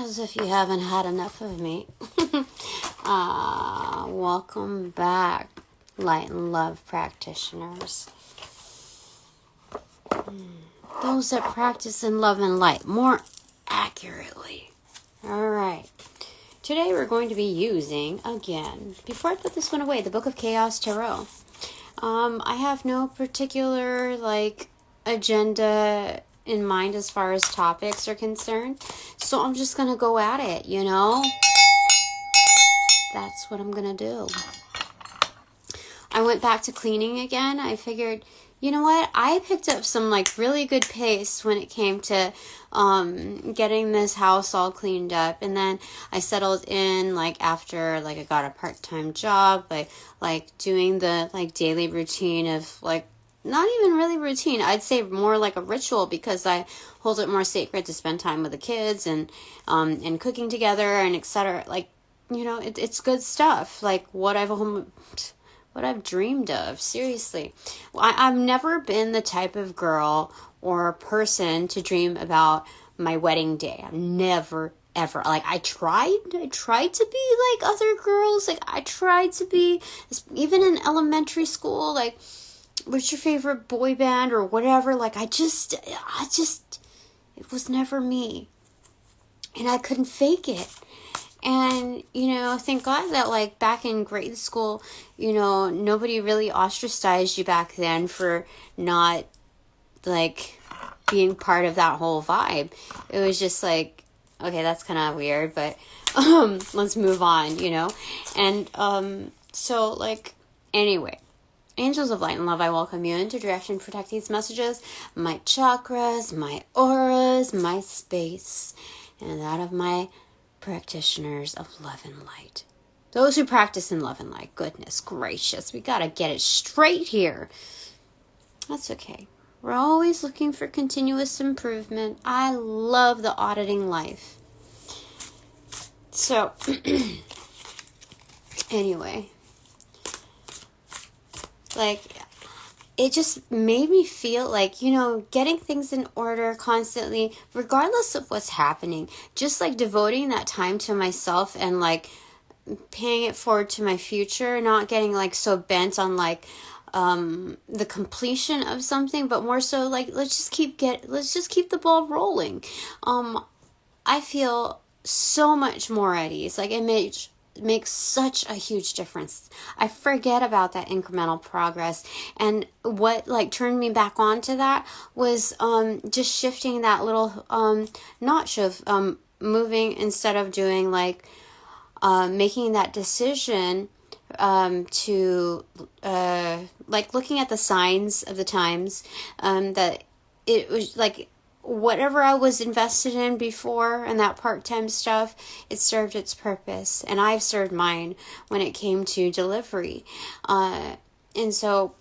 As if you haven't had enough of me. Welcome back, light and love practitioners. Those that practice in love and light more accurately. Alright. Today we're going to be using, again, before I put this one away, the Book of Chaos Tarot. I have no particular, agenda in mind as far as topics are concerned. So I'm just going to go at it, That's what I'm going to do. I went back to cleaning again. I figured, you know what? I picked up some, really good pace when it came to getting this house all cleaned up. And then I settled in, after, I got a part-time job, doing the, daily routine of, not even really routine. I'd say more like a ritual because I hold it more sacred to spend time with the kids and cooking together and etc. It's good stuff. What I've dreamed of. Seriously, I've never been the type of girl or person to dream about my wedding day. I've never ever. I tried to be like other girls. I tried to be, even in elementary school, what's your favorite boy band or whatever? It was never me. And I couldn't fake it. And, thank God that, back in grade school, nobody really ostracized you back then for not, being part of that whole vibe. It was just okay, that's kind of weird, but, let's move on, And, anyway. Angels of light and love, I welcome you into direction. Protect these messages, my chakras, my auras, my space, and that of my practitioners of love and light. Those who practice in love and light. Goodness gracious, we gotta get it straight here. That's okay. We're always looking for continuous improvement. I love the auditing life. So, anyway. It just made me feel getting things in order constantly, regardless of what's happening, just devoting that time to myself and paying it forward to my future, not getting so bent on the completion of something, but more so let's just keep the ball rolling. I feel so much more at ease. It makes such a huge difference. I forget about that incremental progress. And what turned me back on to that was just shifting that little notch of moving instead of doing making that decision to looking at the signs of the times that it was whatever I was invested in before and that part-time stuff, it served its purpose. And I've served mine when it came to delivery. And so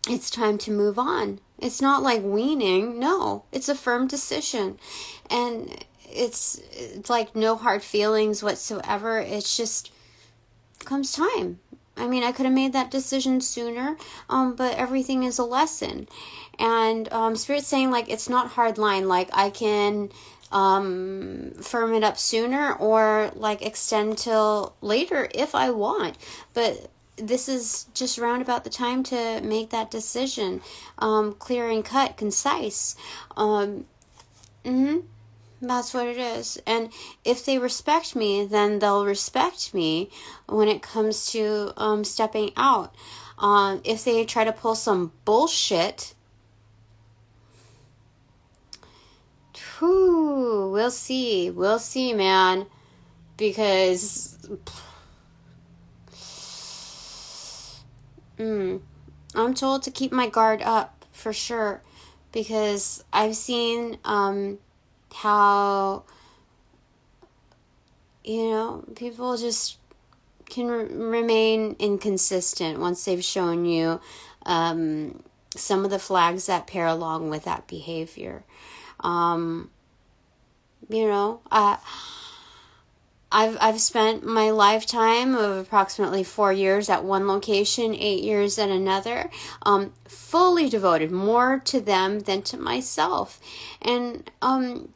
it's time to move on. It's not weaning. No, it's a firm decision. And it's no hard feelings whatsoever. It's just comes time. I mean, I could have made that decision sooner, but everything is a lesson. And Spirit's saying, it's not hard line. I can firm it up sooner or, extend till later if I want. But this is just round about the time to make that decision. Clear and cut, concise. That's what it is. And if they respect me, then they'll respect me when it comes to stepping out. If they try to pull some bullshit, we'll see. We'll see, man. Because I'm told to keep my guard up for sure. Because I've seen how, people just can remain inconsistent once they've shown you some of the flags that pair along with that behavior. I've spent my lifetime of approximately 4 years at one location, 8 years at another, fully devoted more to them than to myself. And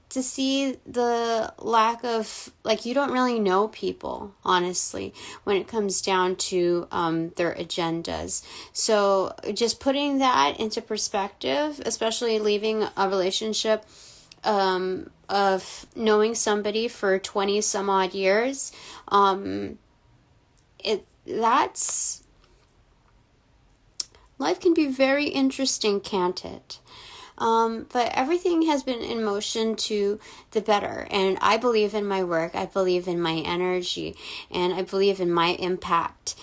to see the lack of, like, you don't really know people, honestly, when it comes down to their agendas. So just putting that into perspective, especially leaving a relationship of knowing somebody for 20 some odd years, that's life can be very interesting, can't it? But everything has been in motion to the better, and I believe in my work, I believe in my energy, and I believe in my impact,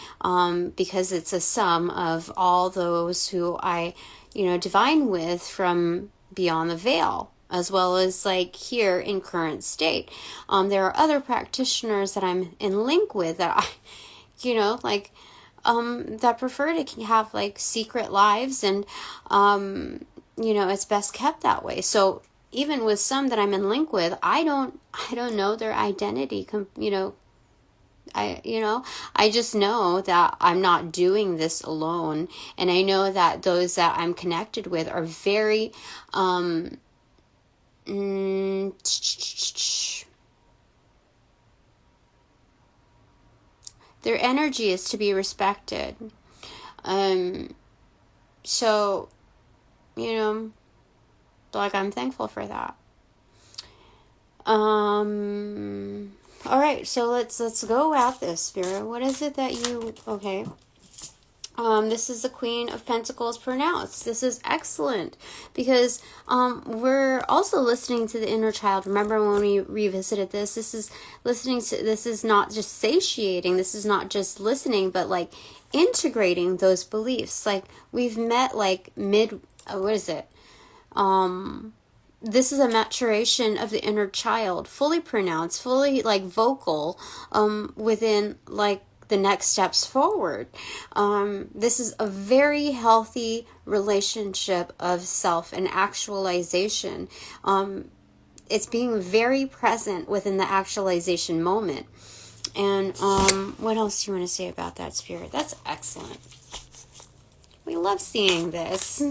because it's a sum of all those who I, divine with from beyond the veil, as well as like here in current state. There are other practitioners that I'm in link with that I, that prefer to have like secret lives, and, it's best kept that way. So even with some that I'm in link with, I don't know their identity, I just know that I'm not doing this alone, and I know that those that I'm connected with are very, their energy is to be respected. So, like, I'm thankful for that. All right, so let's go at this, Spirit. What is it that okay. This is the Queen of Pentacles pronounced. This is excellent because we're also listening to the inner child. Remember when we revisited this? This is this is not just satiating. This is not just listening, but like integrating those beliefs. Like we've met like what is it? This is a maturation of the inner child, fully pronounced, fully like vocal, within like the next steps forward. This is a very healthy relationship of self and actualization. It's being very present within the actualization moment. And what else do you want to say about that, Spirit? That's excellent. We love seeing this.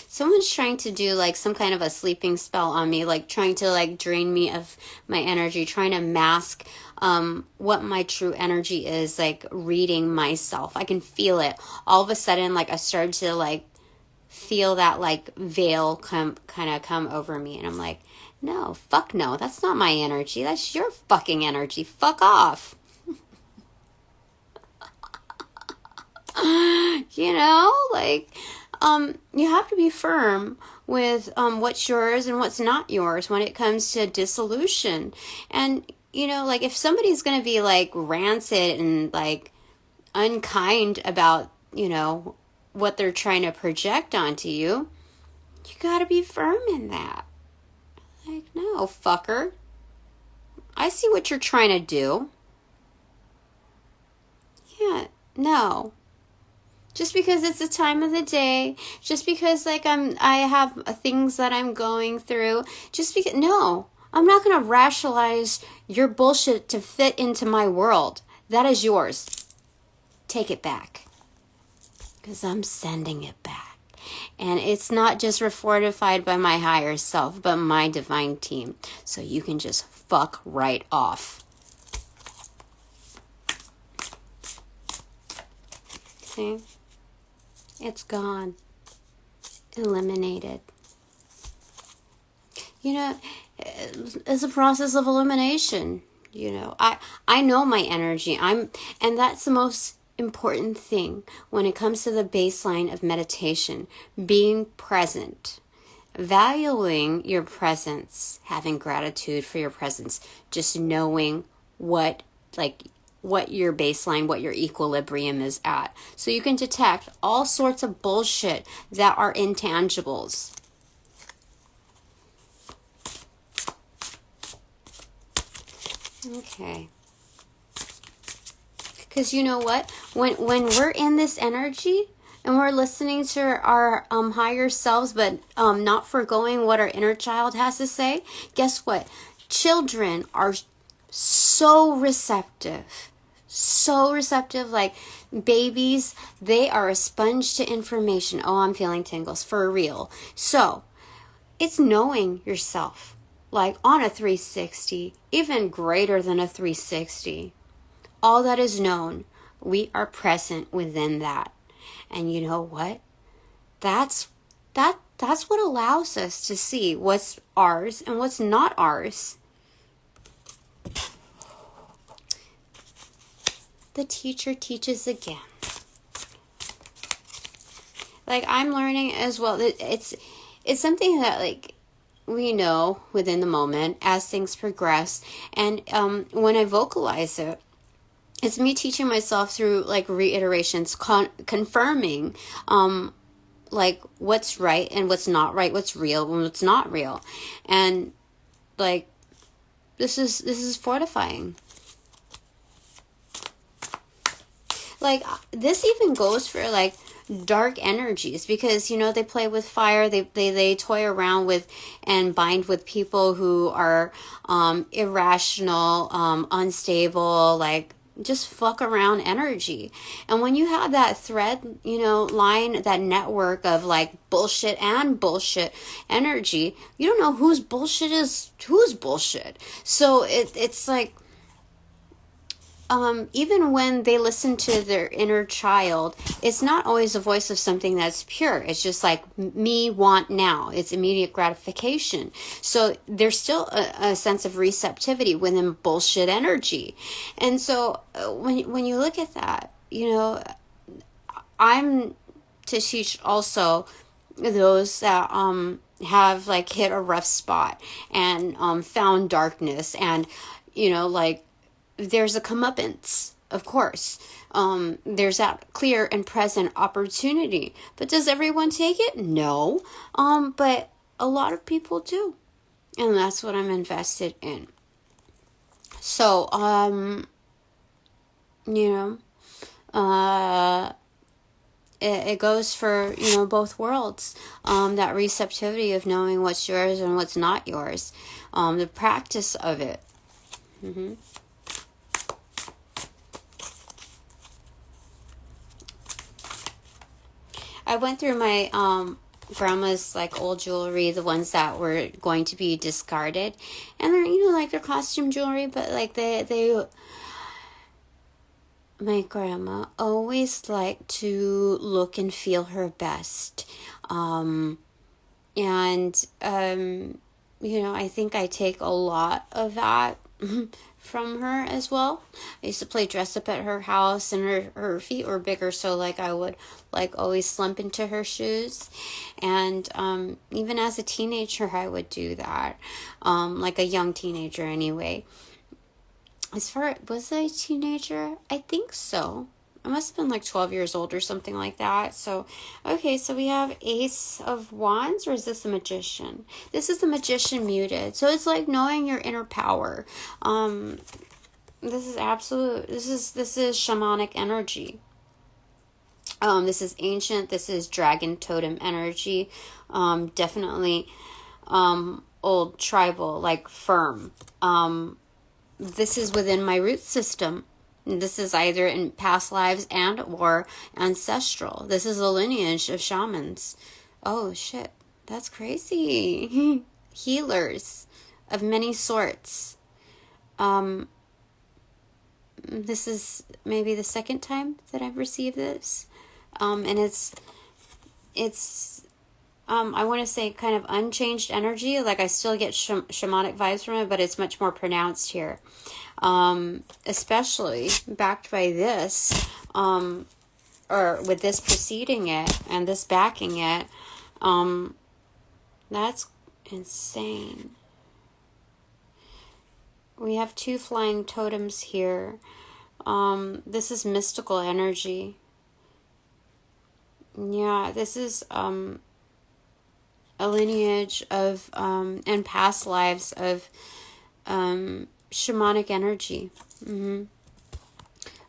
Someone's trying to do like some kind of a sleeping spell on me, like trying to like drain me of my energy, trying to mask what my true energy is, like reading myself. I can feel it. All of a sudden, like I started to like feel that like veil come over me, and I'm like, no, fuck no, that's not my energy. That's your fucking energy. Fuck off. Like, you have to be firm with what's yours and what's not yours when it comes to dissolution. And, like if somebody's going to be like rancid and like unkind about, what they're trying to project onto you, you got to be firm in that. Like, no, fucker. I see what you're trying to do. Yeah, no. Just because it's the time of the day, just because like I have things that I'm going through, just because, no, I'm not going to rationalize your bullshit to fit into my world. That is yours. Take it back. Because I'm sending it back. And it's not just fortified by my higher self, but my divine team. So you can just fuck right off. See? It's gone. Eliminated. It's a process of elimination. I know my energy. And that's the most important thing when it comes to the baseline of meditation. Being present. Valuing your presence. Having gratitude for your presence. Just knowing what your baseline, what your equilibrium is at. So you can detect all sorts of bullshit that are intangibles. Okay. Because you know what? When we're in this energy and we're listening to our higher selves, but not foregoing what our inner child has to say, guess what? Children are so receptive. So receptive, like babies, they are a sponge to information. Oh, I'm feeling tingles, for real. So, it's knowing yourself, like on a 360, even greater than a 360. All that is known, we are present within that. And you know what? That's what allows us to see what's ours and what's not ours. The teacher teaches again. Like, I'm learning as well. It's something that, like, we know within the moment as things progress. And when I vocalize it, it's me teaching myself through, like, reiterations, confirming, like, what's right and what's not right, what's real and what's not real. And, like, this is fortifying. Like, this even goes for, like, dark energies, because, you know, they play with fire, they toy around with and bind with people who are irrational, unstable, like, just fuck around energy. And when you have that thread, you know, line, that network of, like, bullshit and bullshit energy, you don't know whose bullshit is whose bullshit. So it's like, even when they listen to their inner child, it's not always a voice of something that's pure. It's just like, me want now. It's immediate gratification. So there's still a sense of receptivity within bullshit energy. And so when you look at that, you know, I'm to teach also those that have, like, hit a rough spot and found darkness, and, you know, like, there's a comeuppance, of course. There's that clear and present opportunity. But does everyone take it? No. But a lot of people do. And that's what I'm invested in. So, you know, it goes for, you know, both worlds. That receptivity of knowing what's yours and what's not yours. The practice of it. Mm-hmm. I went through my grandma's, like, old jewelry, the ones that were going to be discarded, and they're, you know, like, they're costume jewelry, but, like, they my grandma always liked to look and feel her best, and you know, I think I take a lot of that from her as well. I used to play dress up at her house, and her feet were bigger, so, like, I would, like, always slump into her shoes. And even as a teenager, I would do that, like a young teenager anyway. Was I a teenager? I think so. I must have been like 12 years old or something like that. So, okay, so we have Ace of Wands, or is this the Magician? This is the Magician muted. So it's like knowing your inner power. This is shamanic energy. This is ancient. This is dragon totem energy. Definitely old tribal, like firm. This is within my root system. This is either in past lives and or ancestral. This is a lineage of shamans. Oh, shit. That's crazy. Healers of many sorts. This is maybe the second time that I've received this. And it's I want to say kind of unchanged energy. Like, I still get shamanic vibes from it, but it's much more pronounced here. Especially backed by this, or with this preceding it and this backing it. That's insane. We have 2 flying totems here. This is mystical energy. Yeah, this is a lineage of and past lives of shamanic energy.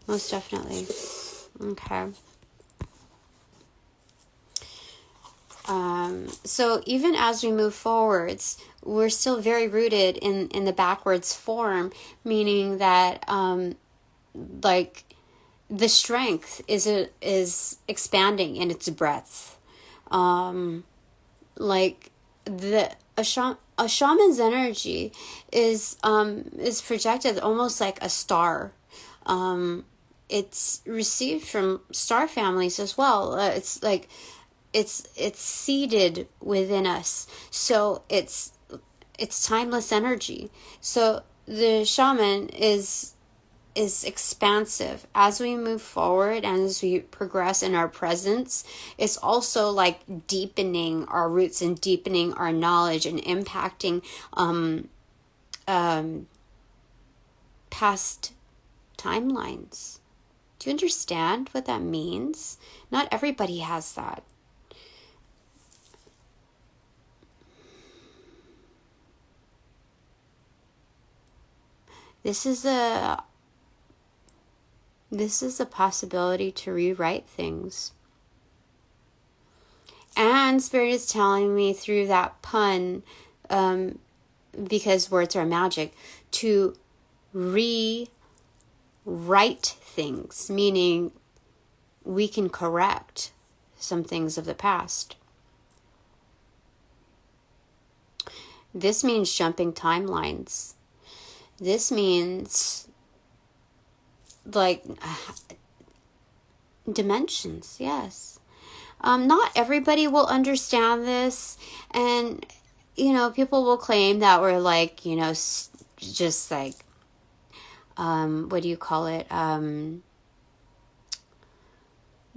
Most definitely. Okay. So even as we move forwards, we're still very rooted in the backwards form, meaning that like the strength is expanding in its breadth. Like a shaman's energy is projected almost like a star. It's received from star families as well. It's like it's seated within us, so it's timeless energy. So the shaman is expansive as we move forward and as we progress in our presence. It's also like deepening our roots and deepening our knowledge and impacting past timelines. Do you understand what that means? Not everybody has that. This is a possibility to rewrite things. And Spirit is telling me through that pun, because words are magic, to rewrite things, meaning we can correct some things of the past. This means jumping timelines. This means like dimensions, yes. Not everybody will understand this, and people will claim that we're like, just like what do you call it,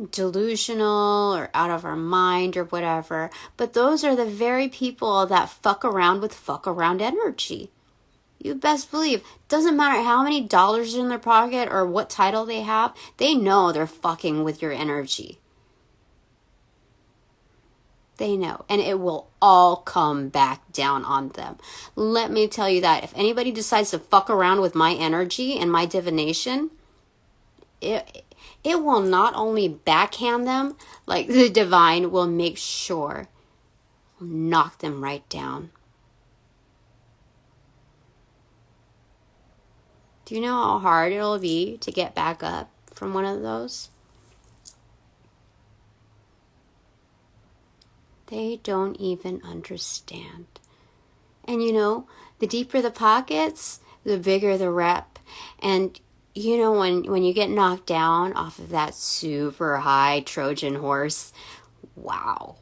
delusional or out of our mind or whatever. But those are the very people that fuck around with fuck around energy. You best believe, doesn't matter how many dollars in their pocket or what title they have, they know they're fucking with your energy. They know, and it will all come back down on them. Let me tell you that if anybody decides to fuck around with my energy and my divination, it will not only backhand them, like the divine will make sure, knock them right down. Do you know how hard it'll be to get back up from one of those? They don't even understand. And the deeper the pockets, the bigger the rep. And when you get knocked down off of that super high Trojan horse, wow.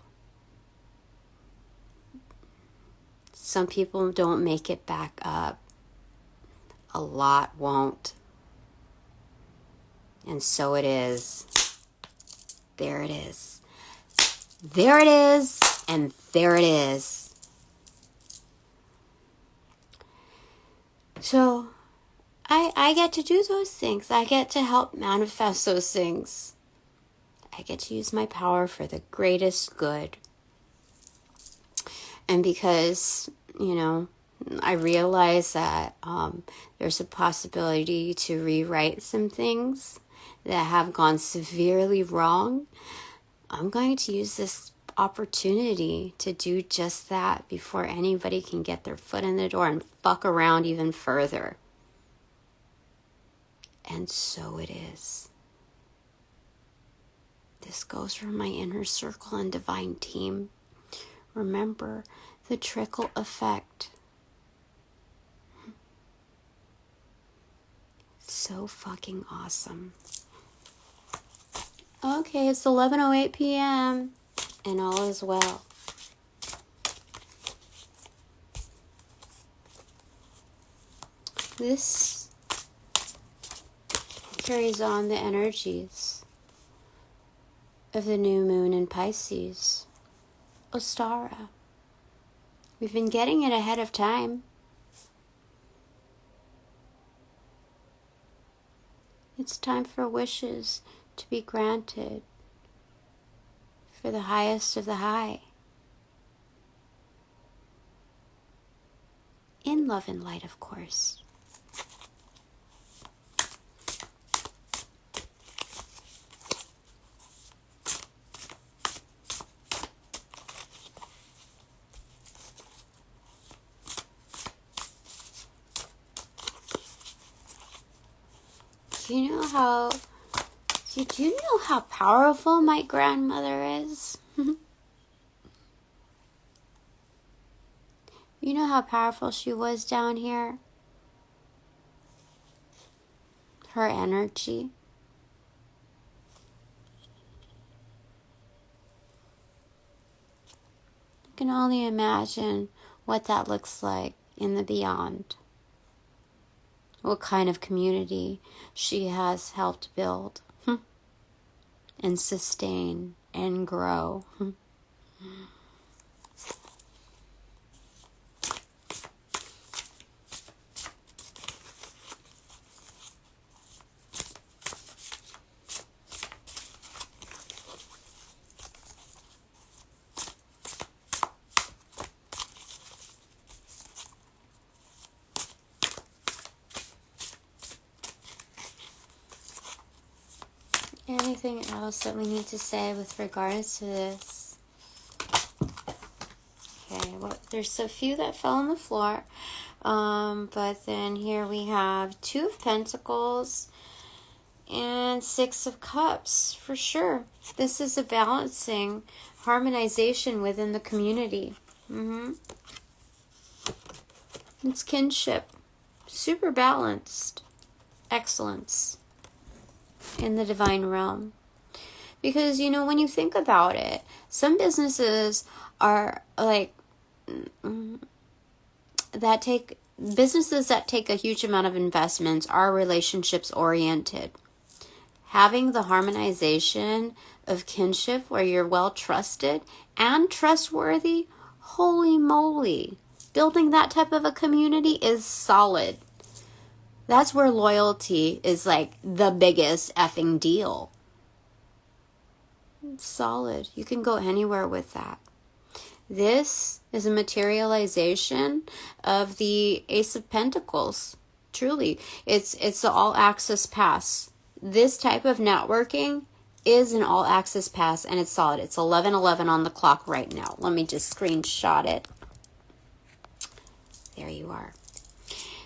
Some people don't make it back up. A lot won't. And so it is. There it is. There it is. And there it is. So I get to do those things. I get to help manifest those things. I get to use my power for the greatest good. And because, I realize that there's a possibility to rewrite some things that have gone severely wrong, I'm going to use this opportunity to do just that before anybody can get their foot in the door and fuck around even further. And so it is. This goes for my inner circle and divine team. Remember the trickle effect. So fucking awesome. Okay, it's 11:08 p.m. and all is well. This carries on the energies of the new moon in Pisces, Ostara. We've been getting it ahead of time. It's time for wishes to be granted for the highest of the high. In love and light, of course. Do you know how powerful my grandmother is? You know how powerful she was down here? Her energy. You can only imagine what that looks like in the beyond. What kind of community she has helped build and sustain and grow. Anything else that we need to say with regards to this? Okay, well, there's a few that fell on the floor. But then here we have 2 of Pentacles and 6 of Cups, for sure. This is a balancing, harmonization within the community. It's kinship. Super balanced. Excellence in the divine realm. Because, when you think about it, some businesses are like businesses that take a huge amount of investments are relationships oriented. Having the harmonization of kinship where you're well trusted and trustworthy, holy moly, building that type of a community is solid. That's where loyalty is like the biggest effing deal. It's solid. You can go anywhere with that. This is a materialization of the Ace of Pentacles. Truly, it's the all-access pass. This type of networking is an all-access pass, and it's solid. It's 11:11 on the clock right now. Let me just screenshot it. There you are.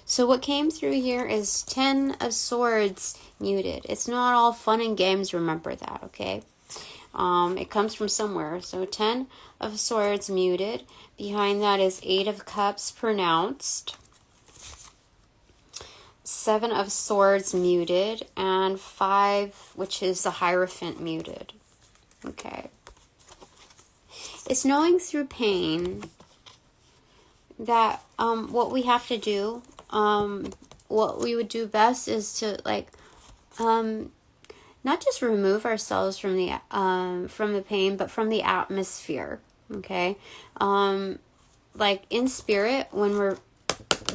So what came through here is 10 of Swords muted. It's not all fun and games, remember that, okay? It comes from somewhere. So 10 of Swords muted. Behind that is 8 of Cups pronounced. 7 of Swords muted. And 5, which is the Hierophant, muted. Okay. It's knowing through pain that what we have to do, what we would do best is to not just remove ourselves from the pain, but from the atmosphere. Okay, like in spirit, when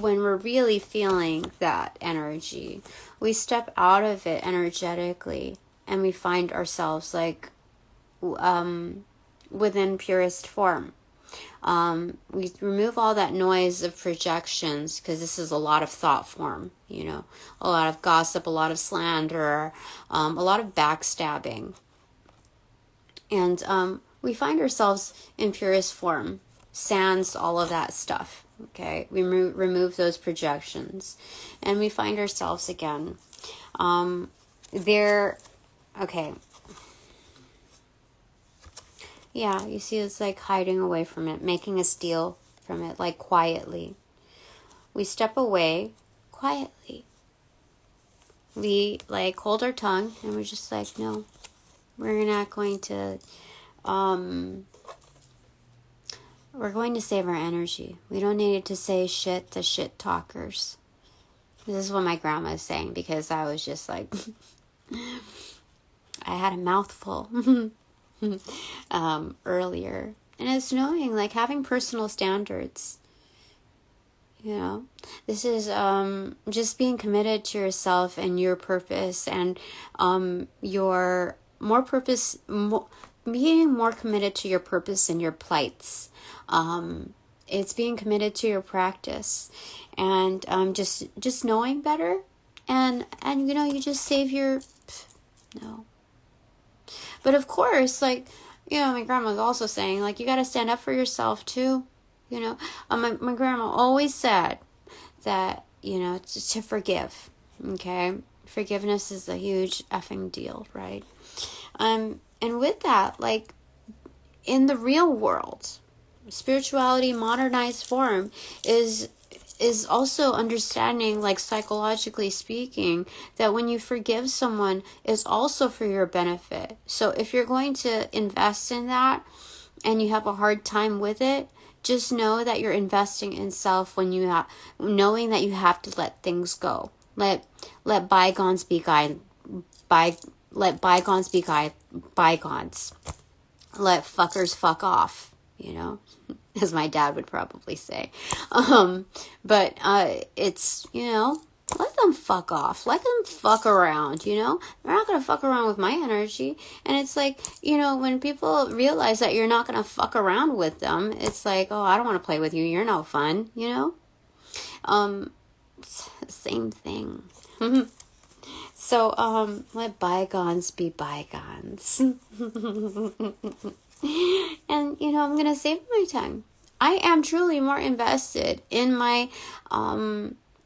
we're really feeling that energy, we step out of it energetically, and we find ourselves like within purest form. We remove all that noise of projections, because this is a lot of thought form, a lot of gossip, a lot of slander, a lot of backstabbing. And we find ourselves in purest form, sans all of that stuff. Okay, we remove those projections, and we find ourselves again. Okay. Yeah, you see it's like hiding away from it, making a steal from it, like quietly. We step away quietly. We like hold our tongue, and we're just like, no, we're not going to, we're going to save our energy. We don't need to say shit to shit talkers. This is what my grandma is saying, because I was just like, I had a mouthful. Earlier, and it's knowing, like, having personal standards. This is just being committed to yourself and your purpose, and your more purpose, being more committed to your purpose and your plights. It's being committed to your practice, and just knowing better, and you just save your no. But of course, like, my grandma was also saying, like, you got to stand up for yourself too. My grandma always said that, to forgive. Okay. forgiveness is a huge effing deal, right? And with that, like, in the real world, spirituality modernized form is also understanding, like, psychologically speaking, that when you forgive someone, it's also for your benefit. So if you're going to invest in that and you have a hard time with it, just know that you're investing in self when you have, knowing that you have to let things go. Let bygones be let bygones be bygones. Let fuckers fuck off, as my dad would probably say. But it's, let them fuck off. Let them fuck around, They're not going to fuck around with my energy. And it's like, when people realize that you're not going to fuck around with them, it's like, oh, I don't want to play with you. You're no fun, Same thing. So, let bygones be bygones. And, I'm going to save my time. I am truly more invested in my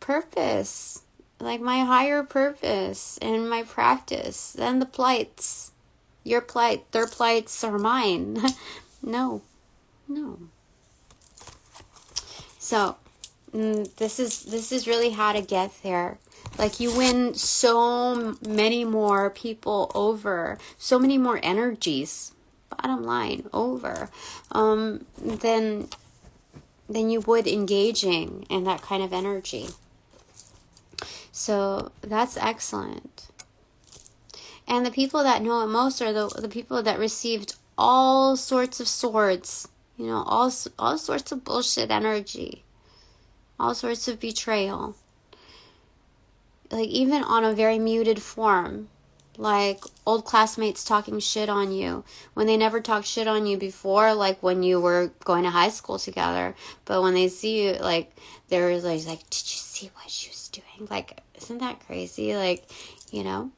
purpose, like my higher purpose and my practice, than the plights. Your plight, their plights are mine. No. So, this is really how to get there. Like, you win so many more people over, so many more energies, bottom line, over, than you would engaging in that kind of energy. So that's excellent. And the people that know it most are the people that received all sorts of swords, all sorts of bullshit energy, all sorts of betrayal. Like, even on a very muted form, like old classmates talking shit on you when they never talked shit on you before, like when you were going to high school together. But when they see you, like, they're like, did you see what she was doing? Like, isn't that crazy? Like, and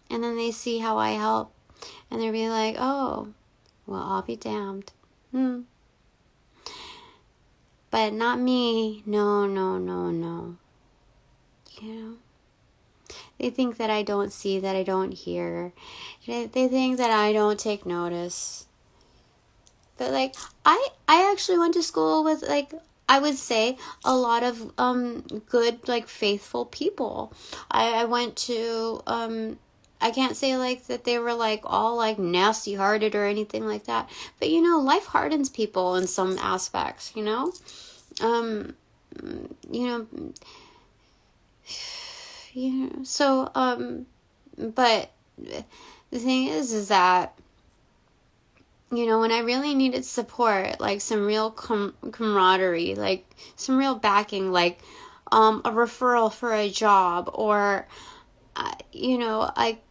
then they see how I help, and they're be like, oh, well, I'll be damned. But not me. No. They think that I don't see, that I don't hear. They think that I don't take notice. But, like, I actually went to school with, like, I would say a lot of good, like, faithful people. I went to, I can't say, like, that they were, like, all, like, nasty-hearted or anything like that. But, life hardens people in some aspects, So, but the thing is that, when I really needed support, like some real camaraderie, like some real backing, like a referral for a job, or, like,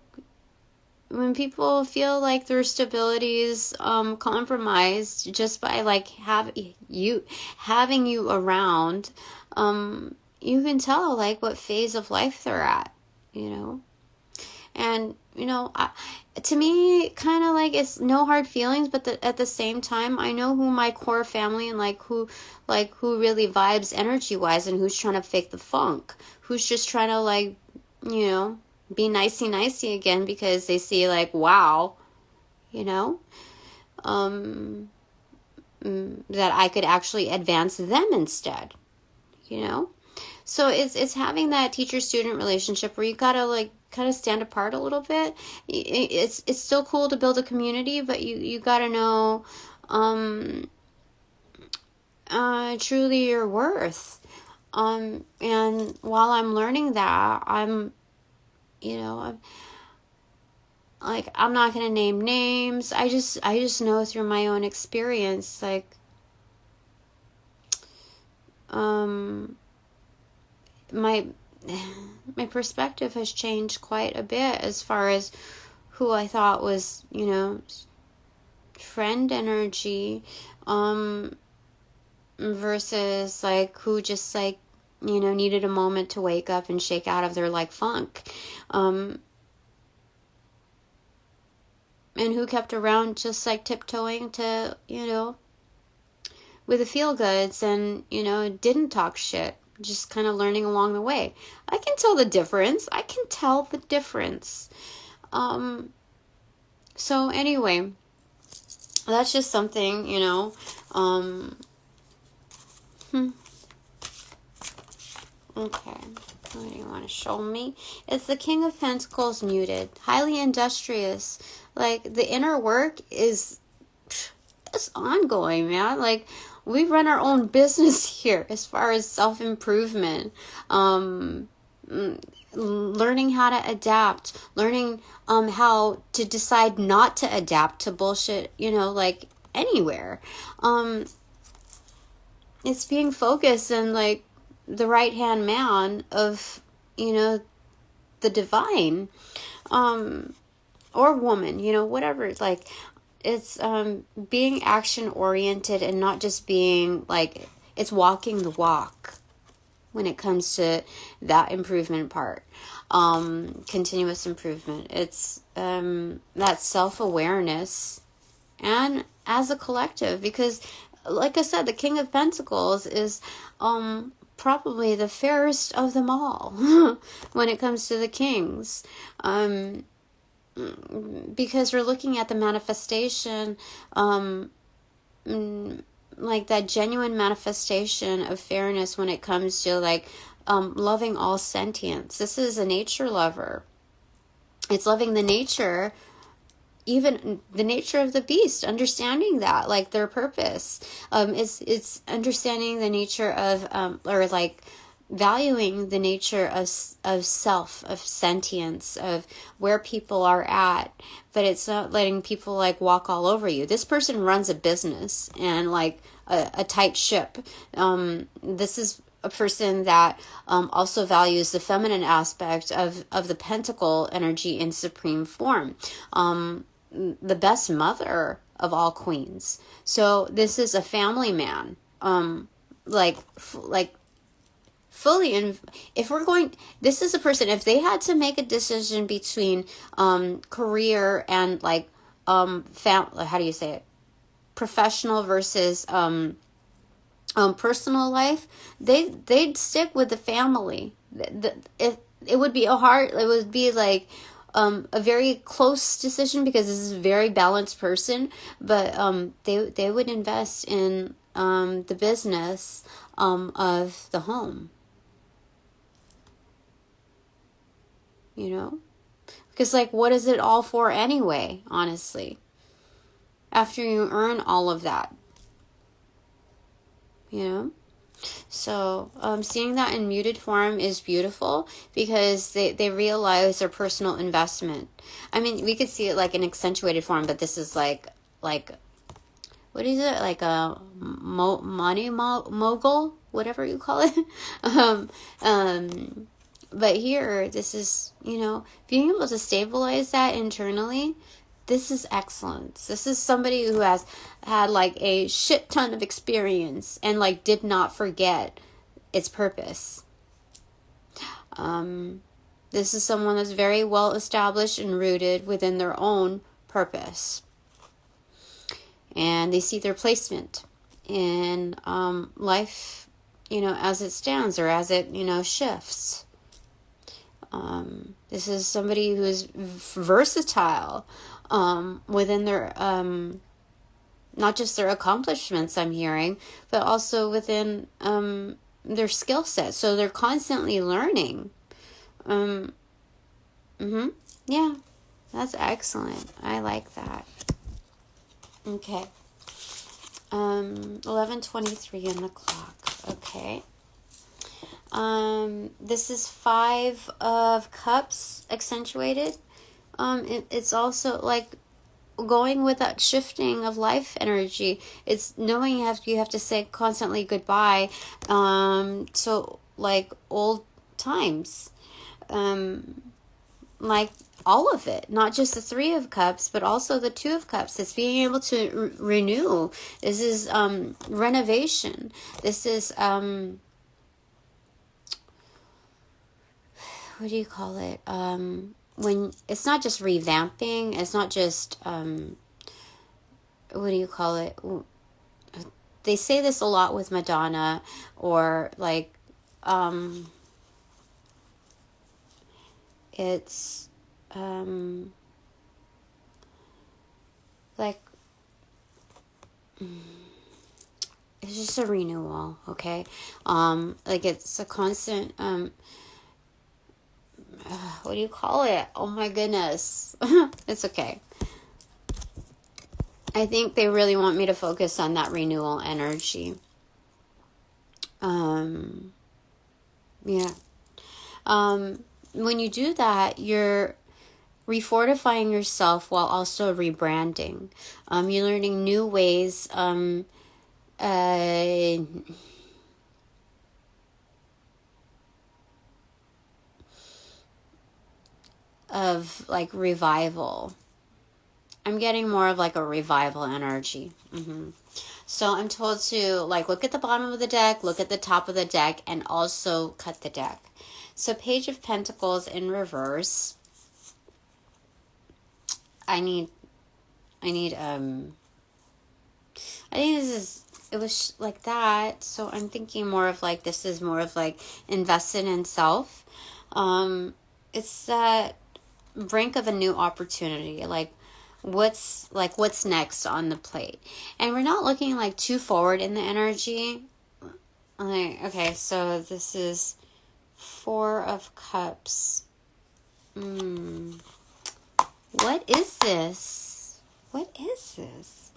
when people feel like their stability is compromised just by, like, having you around, you can tell, like, what phase of life they're at, And, to me, kind of like, it's no hard feelings, but at the same time, I know who my core family and, like, who really vibes energy-wise, and who's trying to fake the funk, who's just trying to, like, be nicey again because they see, like, wow, that I could actually advance them instead, So it's having that teacher-student relationship where you gotta, like, kind of stand apart a little bit. It's still cool to build a community, but you gotta know truly your worth. And while I'm learning that, I'm not gonna name names. I just know through my own experience, like, my perspective has changed quite a bit as far as who I thought was, friend energy, versus, like, who just, like, needed a moment to wake up and shake out of their, like, funk, and who kept around just, like, tiptoeing to, with the feel goods, and, didn't talk shit, just kind of learning along the way. I can tell the difference. So anyway, that's just something, Okay, what do you want to show me? It's the King of Pentacles muted. Highly industrious. Like, the inner work is ongoing, man. Like, we run our own business here as far as self-improvement. Learning how to adapt. Learning how to decide not to adapt to bullshit, like, anywhere. It's being focused on, like, the right-hand man of, the divine, or woman, whatever. Like, it's being action-oriented and not just being, like, it's walking the walk when it comes to that improvement part. Continuous improvement. It's that self-awareness, and as a collective, because, like I said, the King of Pentacles is probably the fairest of them all when it comes to the kings, because we're looking at the manifestation, like that genuine manifestation of fairness when it comes to, like, loving all sentience. This is a nature lover. It's loving the nature, even the nature of the beast, understanding that, like, their purpose. It's understanding the nature of, or like valuing the nature of self, of sentience, of where people are at, but it's not letting people, like, walk all over you. This person runs a business and, like, a tight ship. This is a person that also values the feminine aspect of the pentacle energy in supreme form. The best mother of all queens. So this is a family man. Like fully in, if we're going, this is a person, if they had to make a decision between career and, like, how do you say it, professional versus personal life, they'd stick with the family. It would be like a very close decision, because this is a very balanced person, but they would invest in the business of the home, because, like, what is it all for anyway, honestly, after you earn all of that, So seeing that in muted form is beautiful, because they realize their personal investment. I mean, we could see it like an accentuated form, but this is like what is it? Like a money mogul, whatever you call it. But here, this is, being able to stabilize that internally. This is excellence. This is somebody who has had, like, a shit ton of experience and, like, did not forget its purpose. This is someone that's very well established and rooted within their own purpose. And they see their placement in life, as it stands, or as it, shifts. This is somebody who is versatile within their, not just their accomplishments, I'm hearing, but also within their skill set. So they're constantly learning. Yeah, that's excellent. I like that. Okay. 11:23 on the clock. Okay. This is 5 of Cups accentuated. It's also, like, going with that shifting of life energy. It's knowing you have to say constantly goodbye to, like, old times. Like, all of it, not just the 3 of Cups, but also the 2 of Cups. It's being able to renew. This is renovation. This is what do you call it? When it's not just revamping, it's not just what do you call it? They say this a lot with Madonna, or, like, it's like it's just a renewal, okay? Like it's a constant what do you call it? Oh my goodness. It's okay. I think they really want me to focus on that renewal energy. Yeah. When you do that, you're refortifying yourself while also rebranding. You're learning new ways of like revival. I'm getting more of like a revival energy. So I'm told to like look at the bottom of the deck, look at the top of the deck, and also cut the deck. So Page of Pentacles in reverse. I think it was like that. So I'm thinking more of like, this is more of like invested in self. It's that brink of a new opportunity. Like what's next on the plate. And we're not looking like too forward in the energy. Like, okay, so this is 4 of Cups. What is this? What is this?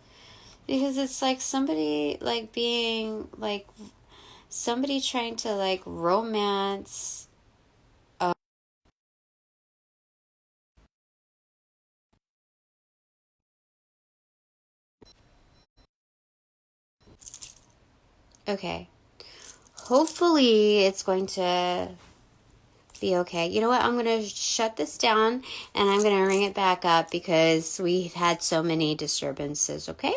Because it's like somebody like being like somebody trying to like romance. Okay. Hopefully it's going to be okay. You know what? I'm going to shut this down and I'm going to ring it back up because we've had so many disturbances, okay?